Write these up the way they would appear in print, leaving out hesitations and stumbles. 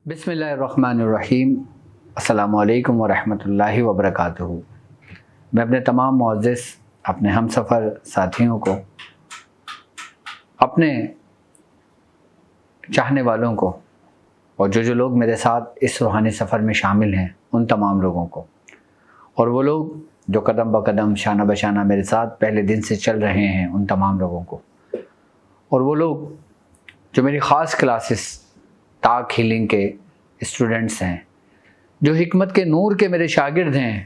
بسم اللہ الرحمن الرحیم۔ السلام علیکم ورحمۃ اللہ وبرکاتہ۔ میں اپنے تمام معزز اپنے ہم سفر ساتھیوں کو، اپنے چاہنے والوں کو اور جو لوگ میرے ساتھ اس روحانی سفر میں شامل ہیں ان تمام لوگوں کو، اور وہ لوگ جو قدم بقدم شانہ بشانہ میرے ساتھ پہلے دن سے چل رہے ہیں ان تمام لوگوں کو، اور وہ لوگ جو میری خاص کلاسز تاک ہیلنگ کے اسٹوڈنٹس ہیں، جو حکمت کے نور کے میرے شاگرد ہیں،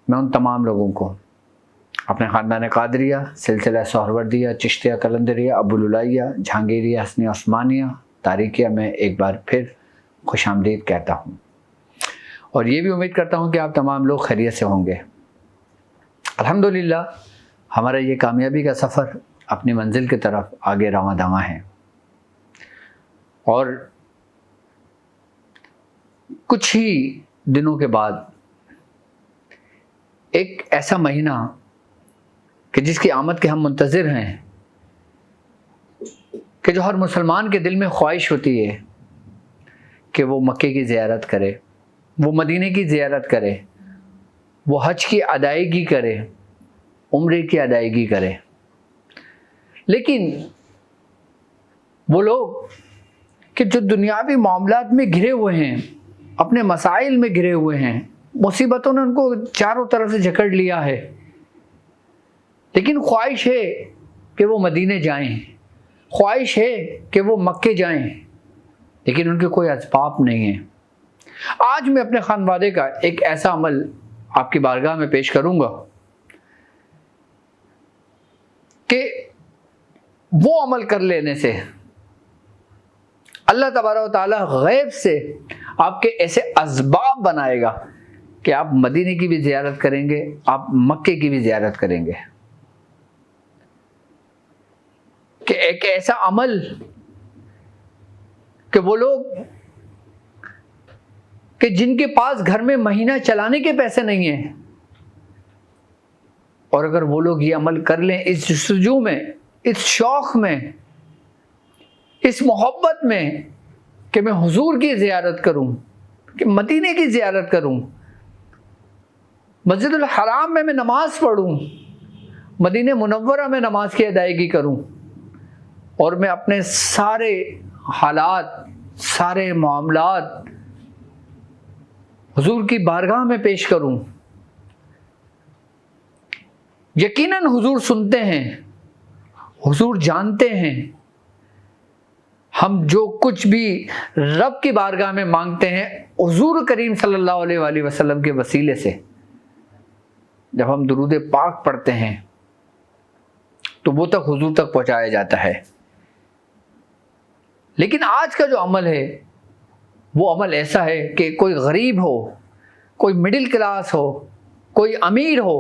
میں ان تمام لوگوں کو اپنے خاندان قادریہ، سلسلہ سہروردیہ، چشتیہ قلندریہ، ابوالعلیہ، جہانگیریہ، حسنیہ عثمانیہ، تاریکیہ میں ایک بار پھر خوش آمدید کہتا ہوں، اور یہ بھی امید کرتا ہوں کہ آپ تمام لوگ خیریت سے ہوں گے۔ الحمدللہ ہمارا یہ کامیابی کا سفر اپنی منزل کی طرف آگے رواں دواں ہے، اور کچھ ہی دنوں کے بعد ایک ایسا مہینہ کہ جس کی آمد کے ہم منتظر ہیں، کہ جو ہر مسلمان کے دل میں خواہش ہوتی ہے کہ وہ مکے کی زیارت کرے، وہ مدینے کی زیارت کرے، وہ حج کی ادائیگی کرے، عمرے کی ادائیگی کرے، لیکن وہ لوگ کہ جو دنیاوی معاملات میں گھرے ہوئے ہیں، اپنے مسائل میں گھرے ہوئے ہیں، مصیبتوں نے ان کو چاروں طرف سے جکڑ لیا ہے، لیکن خواہش ہے کہ وہ مدینے جائیں، خواہش ہے کہ وہ مکے جائیں، لیکن ان کے کوئی اسباب نہیں ہیں۔ آج میں اپنے خانوادے کا ایک ایسا عمل آپ کی بارگاہ میں پیش کروں گا کہ وہ عمل کر لینے سے اللہ تبارک و تعالیٰ غیب سے آپ کے ایسے اسباب بنائے گا کہ آپ مدینے کی بھی زیارت کریں گے، آپ مکے کی بھی زیارت کریں گے، کہ ایک ایسا عمل کہ وہ لوگ کہ جن کے پاس گھر میں مہینہ چلانے کے پیسے نہیں ہیں، اور اگر وہ لوگ یہ عمل کر لیں اس جستجو میں، اس شوق میں، اس محبت میں کہ میں حضور کی زیارت کروں، کہ مدینے کی زیارت کروں، مسجد الحرام میں نماز پڑھوں، مدینہ منورہ میں نماز کی ادائیگی کروں، اور میں اپنے سارے حالات، سارے معاملات حضور کی بارگاہ میں پیش کروں۔ یقیناً حضور سنتے ہیں، حضور جانتے ہیں، ہم جو کچھ بھی رب کی بارگاہ میں مانگتے ہیں حضور کریم صلی اللہ علیہ وآلہ وسلم کے وسیلے سے، جب ہم درود پاک پڑھتے ہیں تو وہ تک حضور تک پہنچایا جاتا ہے۔ لیکن آج کا جو عمل ہے وہ عمل ایسا ہے کہ کوئی غریب ہو، کوئی مڈل کلاس ہو، کوئی امیر ہو،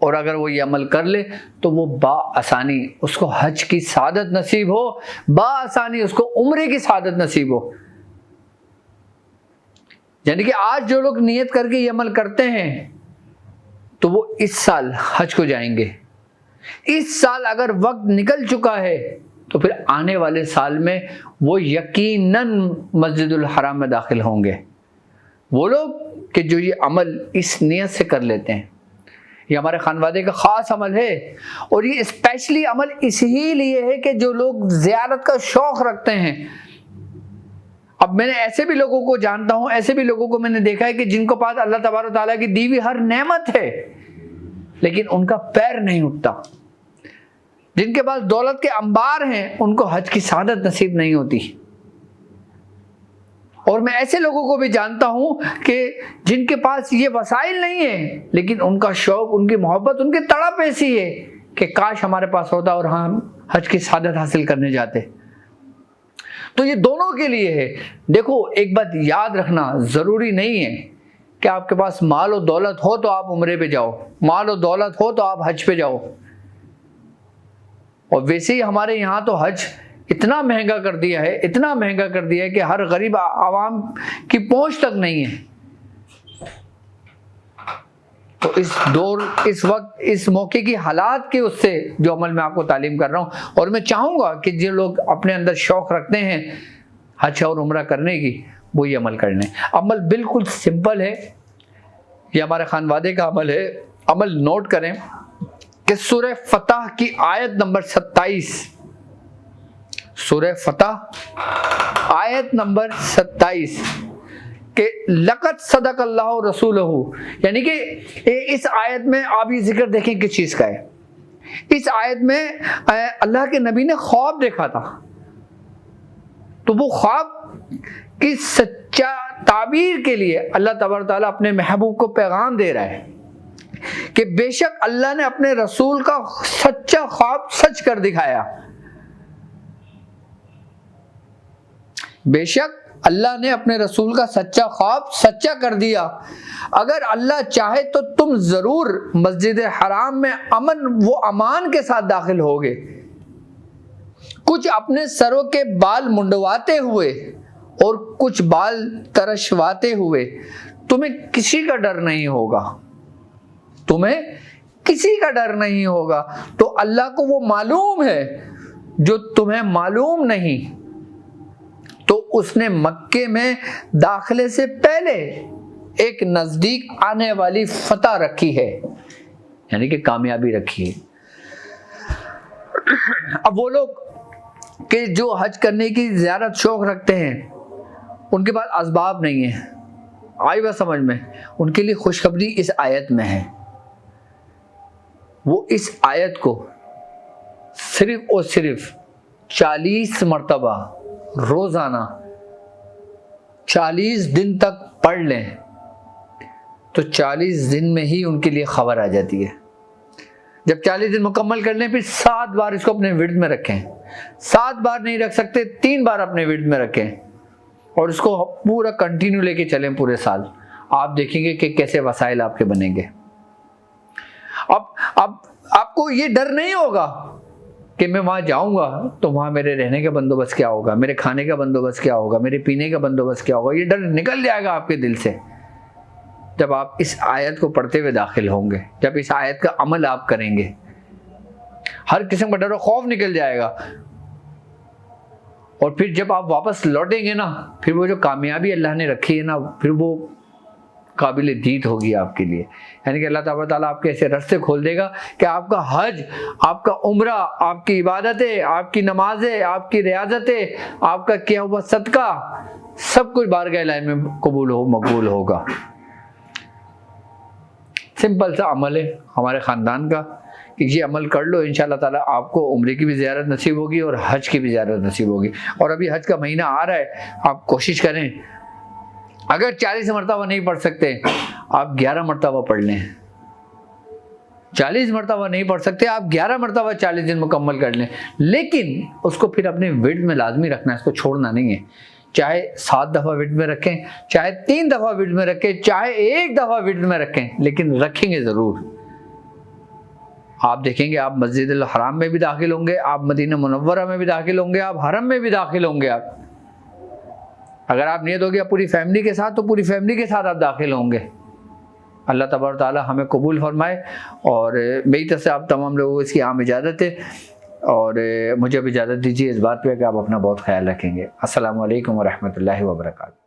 اور اگر وہ یہ عمل کر لے تو وہ بآسانی اس کو حج کی سعادت نصیب ہو، بآسانی اس کو عمرے کی سعادت نصیب ہو۔ یعنی کہ آج جو لوگ نیت کر کے یہ عمل کرتے ہیں تو وہ اس سال حج کو جائیں گے، اس سال اگر وقت نکل چکا ہے تو پھر آنے والے سال میں وہ یقیناً مسجد الحرام میں داخل ہوں گے۔ وہ لوگ کہ جو یہ عمل اس نیت سے کر لیتے ہیں، یہ ہمارے خانوادے کا خاص عمل ہے، اور یہ اسپیشلی عمل اسی لیے ہے کہ جو لوگ زیارت کا شوق رکھتے ہیں۔ اب میں نے ایسے بھی لوگوں کو جانتا ہوں، ایسے بھی لوگوں کو میں نے دیکھا ہے کہ جن کو پاس اللہ تبارک و تعالیٰ کی دی ہوئی ہر نعمت ہے، لیکن ان کا پیر نہیں اٹھتا۔ جن کے پاس دولت کے انبار ہیں ان کو حج کی سعادت نصیب نہیں ہوتی۔ اور میں ایسے لوگوں کو بھی جانتا ہوں کہ جن کے پاس یہ وسائل نہیں ہیں، لیکن ان کا شوق، ان کی محبت، ان کی تڑپ ایسی ہے کہ کاش ہمارے پاس ہوتا اور ہم حج کی سعادت حاصل کرنے جاتے۔ تو یہ دونوں کے لیے ہے۔ دیکھو، ایک بات یاد رکھنا، ضروری نہیں ہے کہ آپ کے پاس مال و دولت ہو تو آپ عمرے پہ جاؤ، مال و دولت ہو تو آپ حج پہ جاؤ۔ اور ویسے ہی ہمارے یہاں تو حج اتنا مہنگا کر دیا ہے، اتنا مہنگا کر دیا ہے کہ ہر غریب عوام کی پہنچ تک نہیں ہے۔ تو اس وقت اس موقع کی حالات کے اس سے جو عمل میں آپ کو تعلیم کر رہا ہوں، اور میں چاہوں گا کہ جو لوگ اپنے اندر شوق رکھتے ہیں حج اور عمرہ کرنے کی وہی عمل کرنے. عمل بالکل سمپل ہے، یہ ہمارے خانوادے کا عمل ہے. عمل نوٹ کریں کہ سورہ فتح کی آیت نمبر 27، سورہ فتح آیت نمبر 27 کہ لقد صدق اللہ رسولہ، یعنی کہ اس آیت میں آپ یہ ذکر دیکھیں کس چیز کا ہے. اس آیت میں اللہ کے نبی نے خواب دیکھا تھا، تو وہ خواب کی سچا تعبیر کے لیے اللہ تبارک تعالیٰ اپنے محبوب کو پیغام دے رہا ہے کہ بے شک اللہ نے اپنے رسول کا سچا خواب سچ کر دکھایا. بے شک اللہ نے اپنے رسول کا سچا خواب سچا کر دیا. اگر اللہ چاہے تو تم ضرور مسجد حرام میں امن و امان کے ساتھ داخل ہوگے، کچھ اپنے سروں کے بال منڈواتے ہوئے اور کچھ بال ترشواتے ہوئے. تمہیں کسی کا ڈر نہیں ہوگا، تمہیں کسی کا ڈر نہیں ہوگا. تو اللہ کو وہ معلوم ہے جو تمہیں معلوم نہیں، تو اس نے مکے میں داخلے سے پہلے ایک نزدیک آنے والی فتح رکھی ہے، یعنی کہ کامیابی رکھی ہے. اب وہ لوگ کہ جو حج کرنے کی زیارت شوق رکھتے ہیں، ان کے پاس اسباب نہیں ہیں، آئی بات سمجھ میں، ان کے لیے خوشخبری اس آیت میں ہے. وہ اس آیت کو صرف اور صرف 40 مرتبہ روزانہ 40 دن تک پڑھ لیں تو 40 دن میں ہی ان کے لیے خبر آ جاتی ہے. جب 40 دن مکمل کر لیں پھر 7 بار اس کو اپنے ورد میں رکھیں. 7 بار نہیں رکھ سکتے 3 بار اپنے ورد میں رکھیں اور اس کو پورا کنٹینیو لے کے چلیں پورے سال. آپ دیکھیں گے کہ کیسے وسائل آپ کے بنیں گے. اب آپ کو یہ ڈر نہیں ہوگا کہ میں وہاں جاؤں گا تو وہاں میرے رہنے کا بندوبست کیا ہوگا، میرے کھانے کا بندوبست کیا ہوگا، میرے پینے کا بندوبست کیا ہوگا. یہ ڈر نکل جائے گا آپ کے دل سے جب آپ اس آیت کو پڑھتے ہوئے داخل ہوں گے، جب اس آیت کا عمل آپ کریں گے. ہر قسم کا ڈر و خوف نکل جائے گا. اور پھر جب آپ واپس لوٹیں گے نا، پھر وہ جو کامیابی اللہ نے رکھی ہے نا، پھر وہ قابل دید ہوگی آپ کے لیے. یعنی کہ اللہ تعالیٰ آپ کے ایسے راستے کھول دے گا کہ آپ کا حج، آپ کا عمرہ، آپ کی عبادتیں، آپ کی نمازیں، آپ کی ریاضتیں، آپ کا کیا ہوا صدقہ، سب کچھ بارگاہ الہی میں مقبول ہوگا. سمپل سا عمل ہے ہمارے خاندان کا کہ یہ عمل کر لو، انشاءاللہ تعالیٰ آپ کو عمرے کی بھی زیارت نصیب ہوگی اور حج کی بھی زیارت نصیب ہوگی. اور ابھی حج کا مہینہ آ رہا ہے، آپ کوشش کریں اگر 40 مرتبہ نہیں پڑھ سکتے آپ 11 مرتبہ پڑھ لیں. 40 مرتبہ نہیں پڑھ سکتے آپ 11 مرتبہ 40 دن مکمل کر لیں. لیکن اس کو پھر اپنے ورد میں لازمی رکھنا ہے، اس کو چھوڑنا نہیں ہے. چاہے 7 دفعہ ورد میں رکھیں، چاہے 3 دفعہ ورد میں رکھیں، چاہے 1 دفعہ ورد میں رکھیں، لیکن رکھیں گے ضرور. آپ دیکھیں گے آپ مسجد الحرام میں بھی داخل ہوں گے، آپ مدینہ منورہ میں بھی داخل ہوں گے، آپ حرم میں بھی داخل ہوں گے. آپ اگر آپ نیت ہوگی پوری فیملی کے ساتھ تو پوری فیملی کے ساتھ آپ داخل ہوں گے. اللہ تبارک تعالیٰ ہمیں قبول فرمائے. اور میری طرف سے آپ تمام لوگوں کو اس کی عام اجازت ہے، اور مجھے اب اجازت دیجیے اس بات پہ کہ آپ اپنا بہت خیال رکھیں گے. السلام علیکم ورحمۃ اللہ وبرکاتہ.